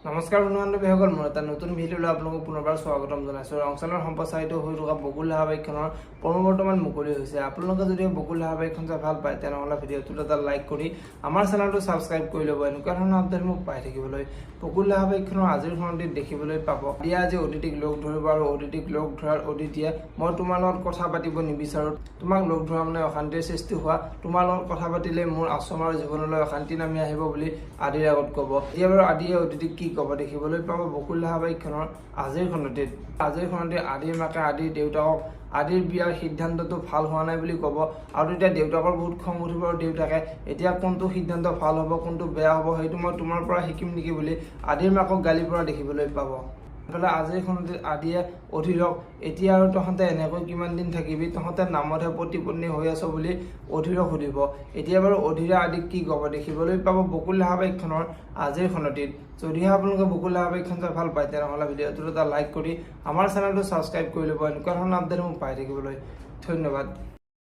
নমস্কাৰ বন্ধু-বান্ধৱীসকল, মোৰ এটা নতুন ভিডিঅ'লৈ আপোনালোকক পুনৰবাৰ স্বাগতম জনাইছোঁ। ৰংচালৰ সম্প্ৰচাৰিত হৈ থকা বকুল ধাৰাবাহিকখনৰ বৰ্তমান মুকলি হৈছে। আপোনালোকে যদি বকুল ধাৰাবাহিকখন চাই ভাল পায় তেনেহ'লে ভিডিঅ'টোত এটা লাইক কৰি আমাৰ চেনেলটো ছাবস্ক্ৰাইব কৰি ল'ব। এনেকুৱা ধৰণৰ আপডেটসমূহ পাই থাকিবলৈ বকুল ধাৰাবাহিকখনৰ আজিৰ খণ্ডত দেখিবলৈ পাব। দিয়া আজি অদিতিক লগ ধৰিব আৰু অদিতিক লগ ধৰাৰ অদিতিয়ে মই তোমাৰ লগত কথা পাতিব নিবিচাৰোঁ, তোমাক লগ ধৰা মানে অশান্তিৰ সৃষ্টি হোৱা, তোমাৰ লগত কথা পাতিলে মোৰ আশ্ৰম আৰু জীৱনলৈ অশান্তি নামি আহিব বুলি আদিৰ আগত ক'ব। এতিয়া বাৰু আদিয়ে অদিতিক কি ক'ব দেখিবলৈ পাব বকুল ধাৰাবাহিকখনৰ আজিৰ খণ্ডতে আদিৰ মাকে আদিৰ দেউতাকক আদিৰ বিয়াৰ সিদ্ধান্তটো ভাল হোৱা নাই বুলি ক'ব আৰু তেতিয়া দেউতাকৰ বহুত খং উঠিব আৰু দেউতাকে এতিয়া কোনটো সিদ্ধান্ত ভাল হ'ব কোনটো বেয়া হ'ব সেইটো মই তোমাৰ পৰা শিকিম নেকি বুলি আদিৰ মাকক গালি পৰা দেখিবলৈ পাব। আজিৰ খণ্ডত আদিয়ে অধীৰক এতিয়া আৰু তহঁতে এনেকৈ কিমান দিন থাকিবি, তহঁতে নামতহে পতি পত্নী হৈ আছ বুলি অধীৰক সুধিব। এতিয়া বাৰু অধীৰে আদিক কি ক'ব দেখিবলৈ পাব বকুল ধাৰাবাহিকখনৰ আজিৰ খণ্ডটিত। যদিহে আপোনালোকে বকুল ধাৰাবাহিকখন চাই ভাল পায় তেনেহ'লে ভিডিঅ'টোত এটা লাইক কৰি আমাৰ চেনেলটো ছাবস্ক্ৰাইব কৰি ল'ব। এনেকুৱা ধৰণৰ আপডেটসমূহ পাই থাকিবলৈ ধন্যবাদ।